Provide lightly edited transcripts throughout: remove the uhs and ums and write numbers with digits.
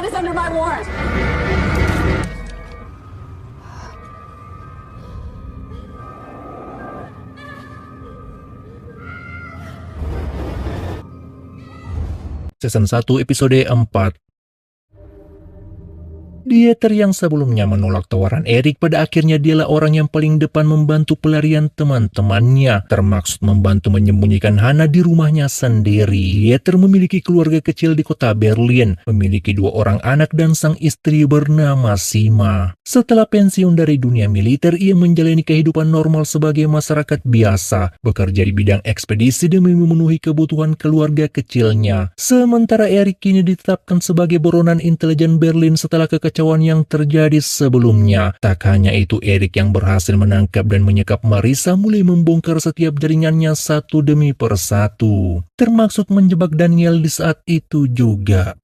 is under my warrant. Season 1 episode 4. Dieter yang sebelumnya menolak tawaran Erik pada akhirnya dialah orang yang paling depan membantu pelarian teman-temannya, termaksud membantu menyembunyikan Hana di rumahnya sendiri. Dieter memiliki keluarga kecil di kota Berlin, memiliki 2 orang anak dan sang istri bernama Sima. Setelah pensiun dari dunia militer, ia menjalani kehidupan normal sebagai masyarakat biasa, bekerja di bidang ekspedisi demi memenuhi kebutuhan keluarga kecilnya. Sementara Erik kini ditetapkan sebagai buronan intelijen Berlin setelah kekecewaan yang terjadi sebelumnya. Tak hanya itu, Erik yang berhasil menangkap dan menyekap Marisa mulai membongkar setiap jaringannya satu demi persatu, termaksud menjebak Daniel di saat itu juga.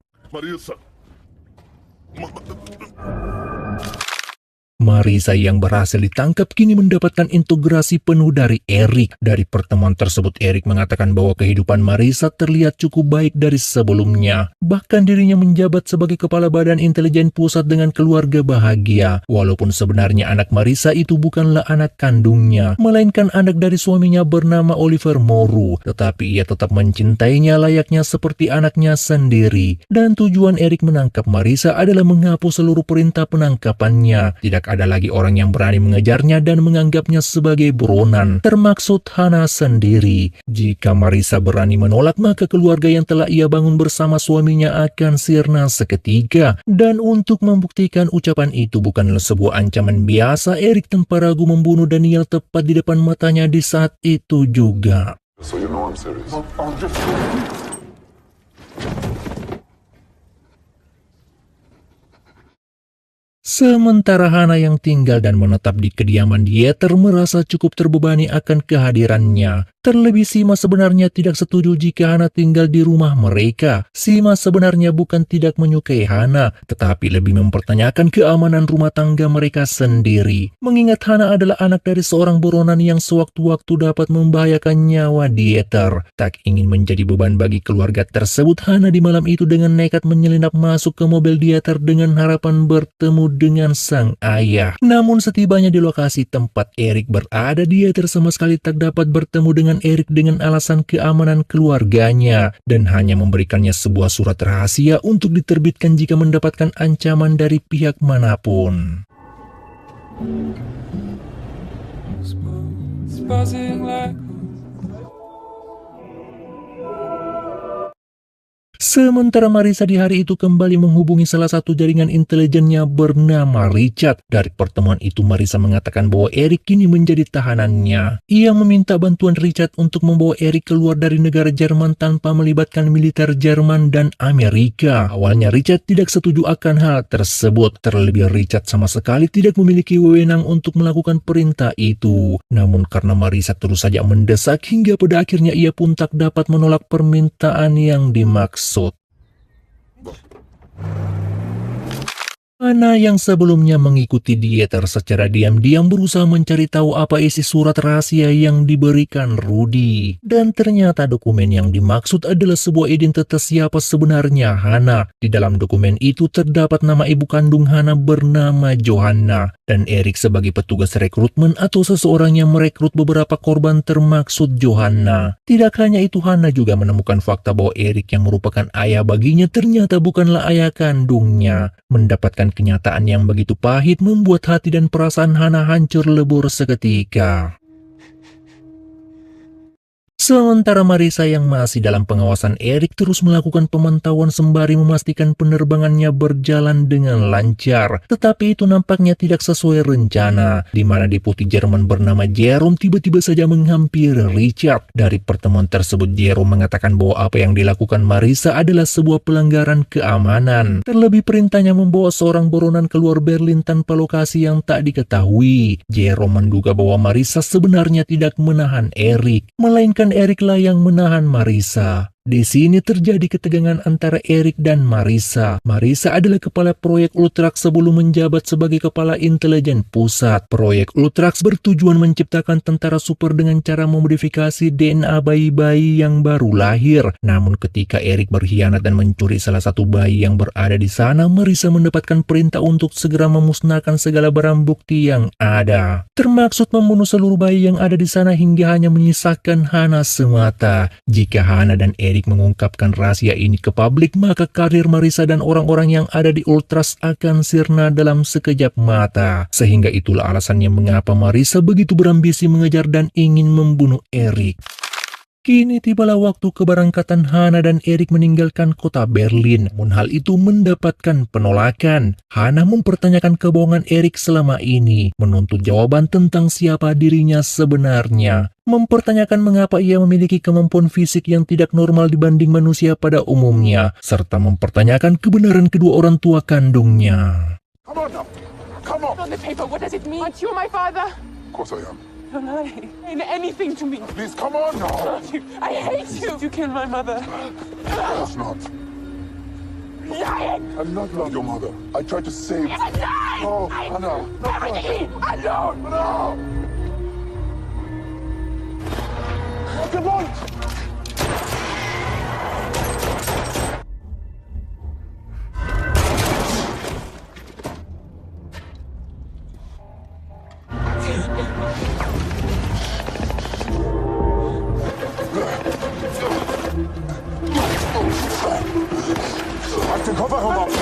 Marisa yang berhasil ditangkap kini mendapatkan integrasi penuh dari Erik. Dari pertemuan tersebut, Erik mengatakan bahwa kehidupan Marisa terlihat cukup baik dari sebelumnya. Bahkan dirinya menjabat sebagai kepala badan intelijen pusat dengan keluarga bahagia. Walaupun sebenarnya anak Marisa itu bukanlah anak kandungnya, melainkan anak dari suaminya bernama Oliver Moru. Tetapi ia tetap mencintainya layaknya seperti anaknya sendiri. Dan tujuan Erik menangkap Marisa adalah menghapus seluruh perintah penangkapannya. Tidak ada lagi orang yang berani mengejarnya dan menganggapnya sebagai buronan, termaksud Hana sendiri. Jika Marisa berani menolak, maka keluarga yang telah ia bangun bersama suaminya akan sirna seketika. Dan untuk membuktikan ucapan itu bukanlah sebuah ancaman biasa, Erik tanpa ragu membunuh Daniel tepat di depan matanya di saat itu juga. So you know I'm serious. Sementara Hana yang tinggal dan menetap di kediaman Dieter merasa cukup terbebani akan kehadirannya. Terlebih Sima sebenarnya tidak setuju jika Hana tinggal di rumah mereka. Sima sebenarnya bukan tidak menyukai Hana, tetapi lebih mempertanyakan keamanan rumah tangga mereka sendiri. Mengingat Hana adalah anak dari seorang buronan yang sewaktu-waktu dapat membahayakan nyawa Dieter. Tak ingin menjadi beban bagi keluarga tersebut, Hana di malam itu dengan nekat menyelinap masuk ke mobil Dieter dengan harapan bertemu dengan sang ayah. Namun setibanya di lokasi tempat Erik berada, Dieter sama sekali tak dapat bertemu dengan Erik dengan alasan keamanan keluarganya dan hanya memberikannya sebuah surat rahasia untuk diterbitkan jika mendapatkan ancaman dari pihak manapun. Sementara Marisa di hari itu kembali menghubungi salah satu jaringan intelijennya bernama Richard. Dari pertemuan itu Marisa mengatakan bahwa Erik kini menjadi tahanannya. Ia meminta bantuan Richard untuk membawa Erik keluar dari negara Jerman tanpa melibatkan militer Jerman dan Amerika. Awalnya Richard tidak setuju akan hal tersebut. Terlebih Richard sama sekali tidak memiliki wewenang untuk melakukan perintah itu. Namun karena Marisa terus saja mendesak hingga pada akhirnya ia pun tak dapat menolak permintaan yang dimaksud. Hana yang sebelumnya mengikuti Dieter secara diam-diam berusaha mencari tahu apa isi surat rahasia yang diberikan Rudy. Dan ternyata dokumen yang dimaksud adalah sebuah identitas siapa sebenarnya Hana. Di dalam dokumen itu terdapat nama ibu kandung Hana bernama Johanna. Dan Erik sebagai petugas rekrutmen atau seseorang yang merekrut beberapa korban termaksud Johanna. Tidak hanya itu, Hana juga menemukan fakta bahwa Erik yang merupakan ayah baginya ternyata bukanlah ayah kandungnya. Mendapatkan kenyataan yang begitu pahit membuat hati dan perasaan Hana hancur lebur seketika. Sementara Marisa yang masih dalam pengawasan Erik terus melakukan pemantauan sembari memastikan penerbangannya berjalan dengan lancar. Tetapi itu nampaknya tidak sesuai rencana, di mana deputi Jerman bernama Jerome tiba-tiba saja menghampiri Richard. Dari pertemuan tersebut, Jerome mengatakan bahwa apa yang dilakukan Marisa adalah sebuah pelanggaran keamanan. Terlebih perintahnya membawa seorang buronan keluar Berlin tanpa lokasi yang tak diketahui. Jerome menduga bahwa Marisa sebenarnya tidak menahan Erik, melainkan Erik lah yang menahan Marisa. Di sini terjadi ketegangan antara Erik dan Marissa. Marissa adalah kepala proyek Ultrax sebelum menjabat sebagai kepala intelijen pusat. Proyek Ultrax bertujuan menciptakan tentara super dengan cara memodifikasi DNA bayi-bayi yang baru lahir. Namun ketika Erik berkhianat dan mencuri salah satu bayi yang berada di sana, Marissa mendapatkan perintah untuk segera memusnahkan segala barang bukti yang ada. Termaksud membunuh seluruh bayi yang ada di sana hingga hanya menyisakan Hana semata. Jika Hana dan Erik mengungkapkan rahasia ini ke publik, maka karir Marissa dan orang-orang yang ada di Ultras akan sirna dalam sekejap mata. Sehingga itulah alasannya mengapa Marissa begitu berambisi mengejar dan ingin membunuh Erik. Kini tibalah waktu keberangkatan Hana dan Erik meninggalkan kota Berlin. Namun hal itu mendapatkan penolakan. Hana mempertanyakan kebohongan Erik selama ini, menuntut jawaban tentang siapa dirinya sebenarnya, mempertanyakan mengapa ia memiliki kemampuan fisik yang tidak normal dibanding manusia pada umumnya, serta mempertanyakan kebenaran kedua orang tua kandungnya. Come on now. Come on. On the paper, what does it mean? Aren't you my father? Of course I am. Don't lie. Ain't anything to me. Please, come on now. I hate you. You killed my mother. That's not. Lying. I'm not like your mother. I tried to save. You're lying. No, I Hannah. know everything. Alone. No. What do you want? Halt den Kofferraum auf!